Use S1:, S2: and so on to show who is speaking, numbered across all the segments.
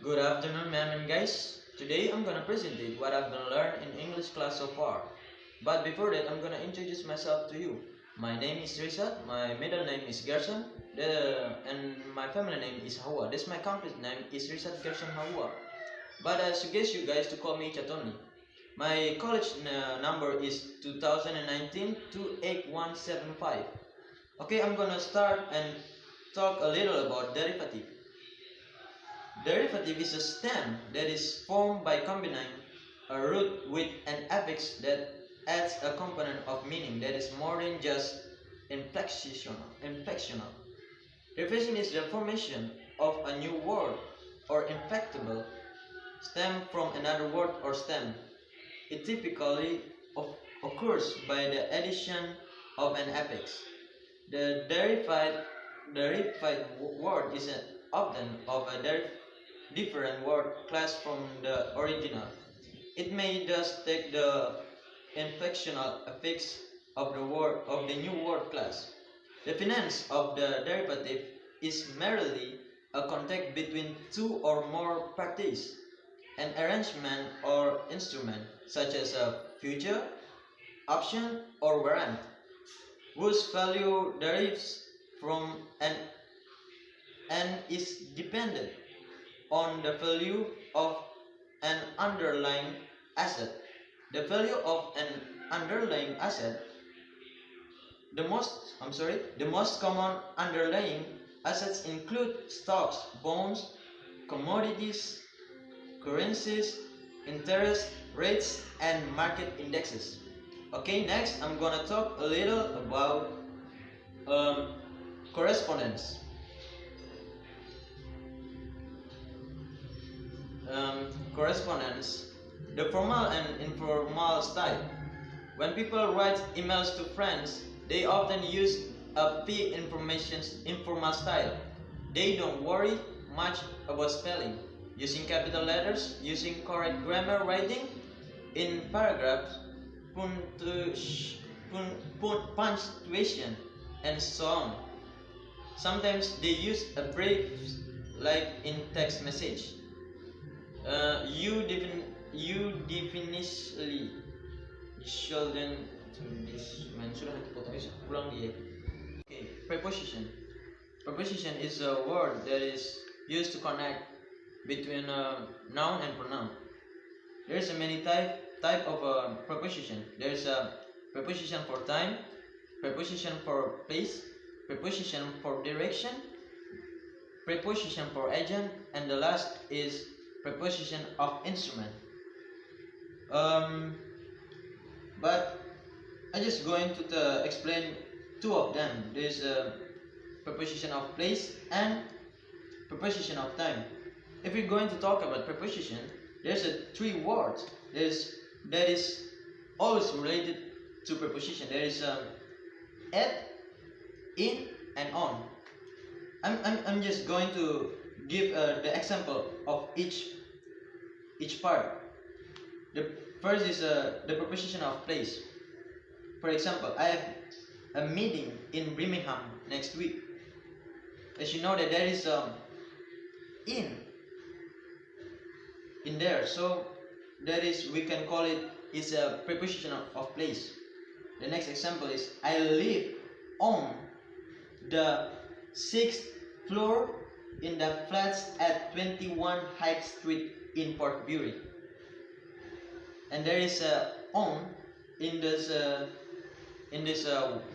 S1: Good afternoon, ma'am and guys. Today I'm gonna present it what I've gonna learn in English class so far. But before that, I'm gonna introduce myself to you. My name is Risa. My middle name is Gerson. And my family name is Hawa. This my complete name is Risa Gerson Hawa. But I suggest you guys to call me Chatoni. My college number is 2019 28175. Okay, I'm gonna start and talk a little about derivative. Derivative is a stem that is formed by combining a root with an affix that adds a component of meaning that is more than just inflectional. Derivation is the formation of a new word or inflectable stem from another word or stem. It typically occurs by the addition of an affix. The derived word is often of a different word class from the original. It may thus take the inflectional affix of the new word class. The finance of the derivative is merely a contact between two or more parties, an arrangement or instrument such as a future, option, or warrant, whose value derives from and is dependent on the value of an underlying asset. The value of an underlying asset, the most common underlying assets include stocks, bonds, commodities, currencies, interest rates, and market indexes. Okay, next I'm gonna talk a little about correspondence. Correspondence, the formal and informal style. When people write emails to friends, they often use a informal style. They don't worry much about spelling, using capital letters, using correct grammar writing in paragraphs, punctuation, and so on. Sometimes they use a brief like in text message. You definitively shouldn't to this man sudah dipotong isa. Ulang dia. Okay, preposition. Preposition is a word that is used to connect between a noun and pronoun. There is a many type of preposition. There is a preposition for time, preposition for place, preposition for direction, preposition for agent, and the last is preposition of instrument. But I just going to explain two of them. There's a preposition of place and preposition of time. If we're going to talk about preposition, there's a three words. That is always related to preposition. There is at, in, and on. I'm just going to give the example of each part. The first is the preposition of place. For example, I have a meeting in Birmingham next week. As you know that there is in there, so that is we can call it is a preposition of place. The next example is I live on the 6th floor in the flats at 21 Hyde Street in Port Bury. And there is a on in this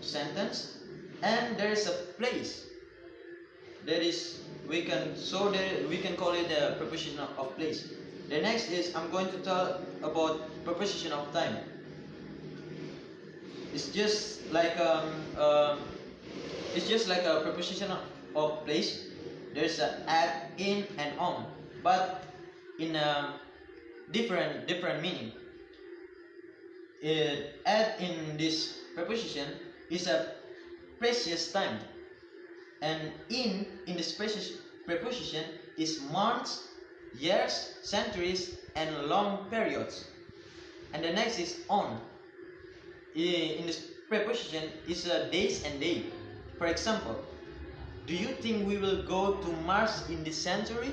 S1: sentence, and there is a place. That is we can call it a preposition of place. The next is I'm going to talk about preposition of time. It's just like a preposition of place. There's a at, in, and on, but in a different meaning. At in this preposition is a precious time, and in this precious preposition is months, years, centuries, and long periods. And the next is on. In this preposition is days and day. For example, do you think we will go to Mars in this century?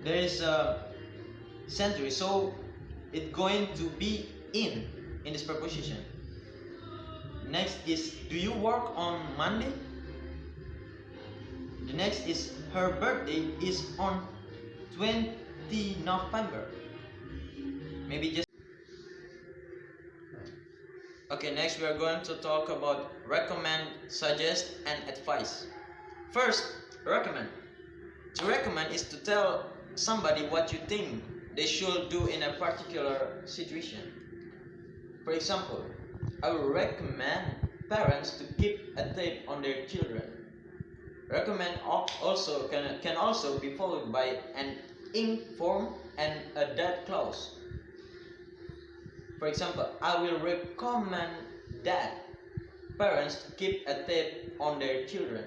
S1: there is a century, so it's going to be in this preposition. Next is, do you work on Monday? The next is, her birthday is on 20 November. Maybe just. Okay, next we are going to talk about recommend, suggest, and advise. First, recommend. To recommend is to tell somebody what you think they should do in a particular situation. For example, I will recommend parents to keep a tape on their children. Recommend also can also be followed by an inform and a that clause. For example, I will recommend that parents to keep a tape on their children.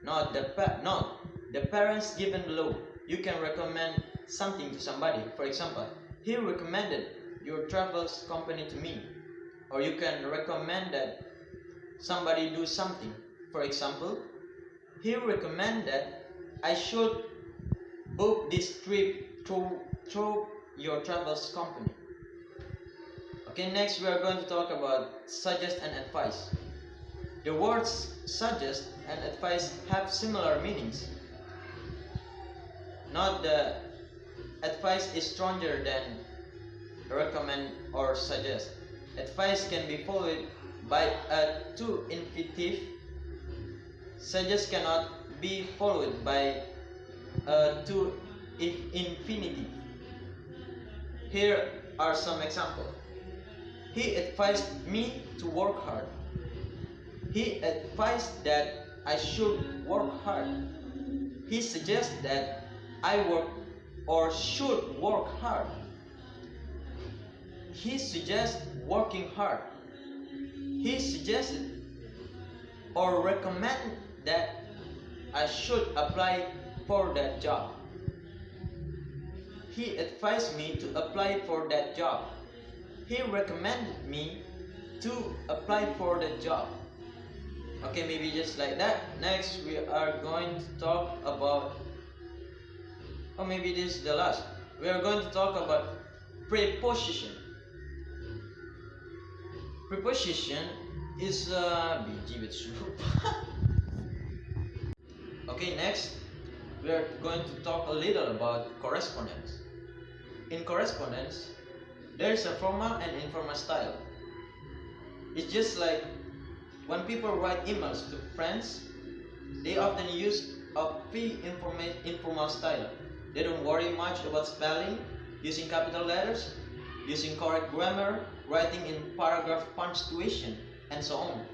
S1: Not the parents given below. You can recommend something to somebody. For example, he recommended your travels company to me. Or you can recommend that somebody do something. For example, he recommended I should book this trip through your travels company. Okay, next we are going to talk about suggest and advise. The words suggest and advise have similar meanings. Not the advice is stronger than recommend or suggest. Advice can be followed by a to infinitive. Suggest cannot be followed by a to infinitive. Here are some examples. He advised me to work hard. He advised that I should work hard. He suggests that I work or should work hard. He suggests working hard. He suggested or recommend that I should apply for that job. He advised me to apply for that job. He recommended me to apply for that job. Okay, maybe just like that. Next, we are going to talk about, or maybe this is the last. We are going to talk about preposition. Preposition is biji with soup. Okay, next, we are going to talk a little about correspondence. In correspondence, there is a formal and informal style. It's just like when people write emails to friends, they often use a informal style. They don't worry much about spelling, using capital letters, using correct grammar, writing in paragraph punctuation, and so on.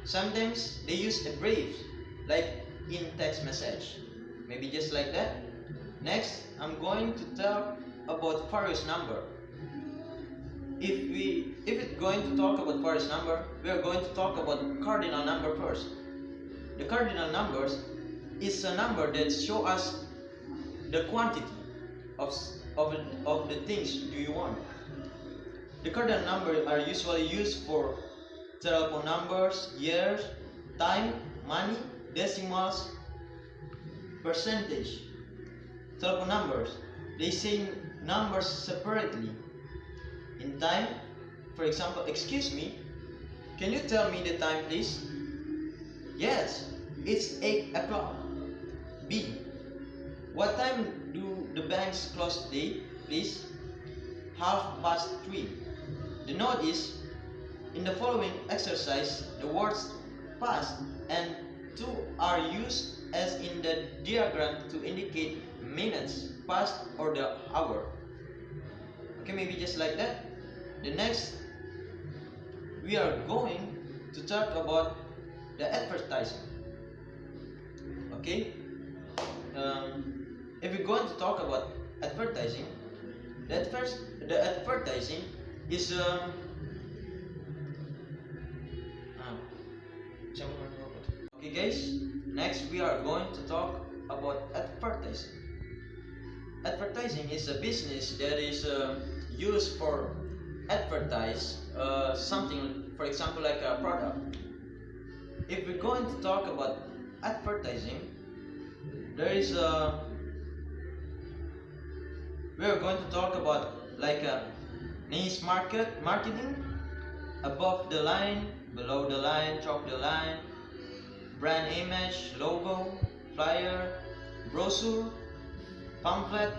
S1: Sometimes they use abbreviations, like in text message. Maybe just like that. Next, I'm going to talk about various number. If it's going to talk about various number, we are going to talk about cardinal number first. The cardinal numbers is a number that show us the quantity of the things do you want. The cardinal numbers are usually used for telephone numbers, years, time, money, decimals, percentage. Telephone numbers, they say numbers separately. In time, for example, excuse me, can you tell me the time please? Yes, it's 8 o'clock. B, what time do the banks close today, please? 3:30. The note is, in the following exercise, the words past and to are used as in the diagram to indicate minutes, past, or the hour. Okay, maybe just like that. The next, we are going to talk about the advertising. Okay, if we're going to talk about advertising, the advertising is okay guys, next we are going to talk about advertising. Advertising is a business that is used for advertise something, for example, like a product. If we're going to talk about advertising, there is We are going to talk about like a niche marketing, above the line, below the line, top the line, brand image, logo, flyer, brochure, pamphlet,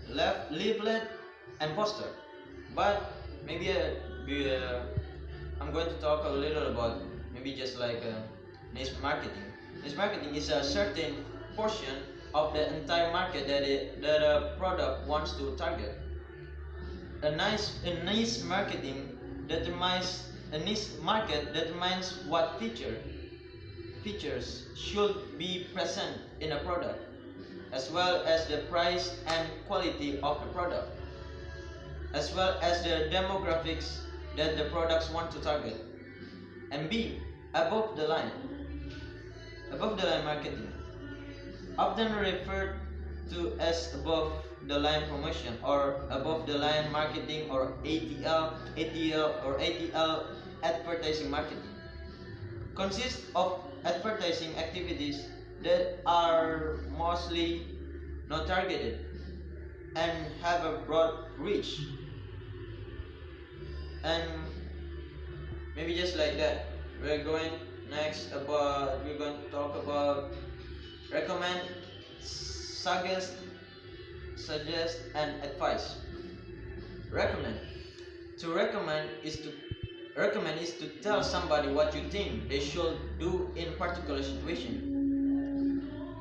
S1: leaflet, and poster. But maybe I'm going to talk a little about maybe just like niche marketing. Niche marketing is a certain portion of the entire market that a product wants to target. A niche marketing determines a niche market determines what features should be present in a product, as well as the price and quality of the product, as well as the demographics that the products want to target. And B, above the line. Above the line marketing, often referred to as above the line promotion or above the line marketing or ATL advertising marketing, consists of advertising activities that are mostly not targeted and have a broad reach. And maybe just like that, we're going to talk about recommend, suggest and advise. Recommend. To recommend is to tell somebody what you think they should do in particular situation.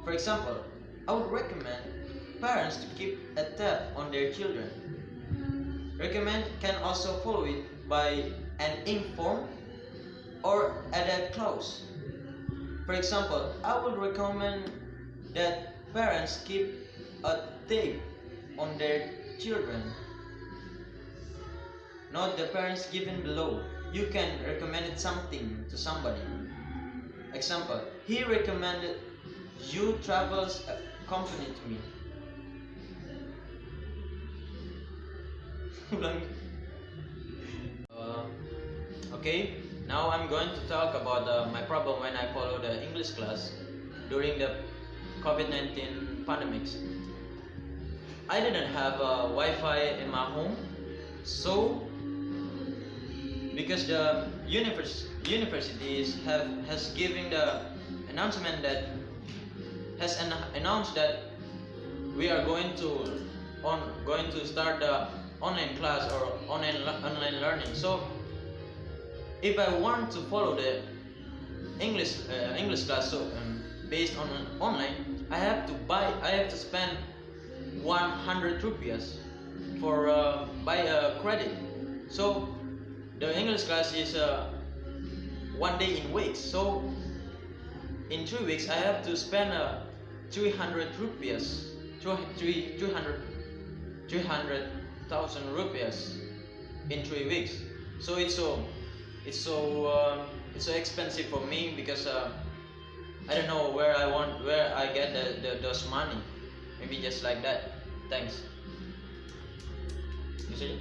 S1: For example, I would recommend parents to keep a tab on their children. Recommend can also follow it by an inform or added clause. For example, I would recommend that parents keep a tape on their children. Note the parents given below. You can recommend something to somebody. Example, he recommended you travels company to me. Okay, now I'm going to talk about my problem when I follow the English class during the COVID-19 pandemics. I didn't have Wi-Fi in my home, so because the universities has given the announcement that announced that we are going to start the online class or online learning. So if I want to follow the English class, so based on online, I have to spend 100 rupees for buy a credit. So the English class is 1 day in weeks. So in 3 weeks I have to spend 300 rupees, 300,000 rupees in 3 weeks. So it's so expensive for me because I don't know where I get those money. Maybe just like that. Thanks. You see?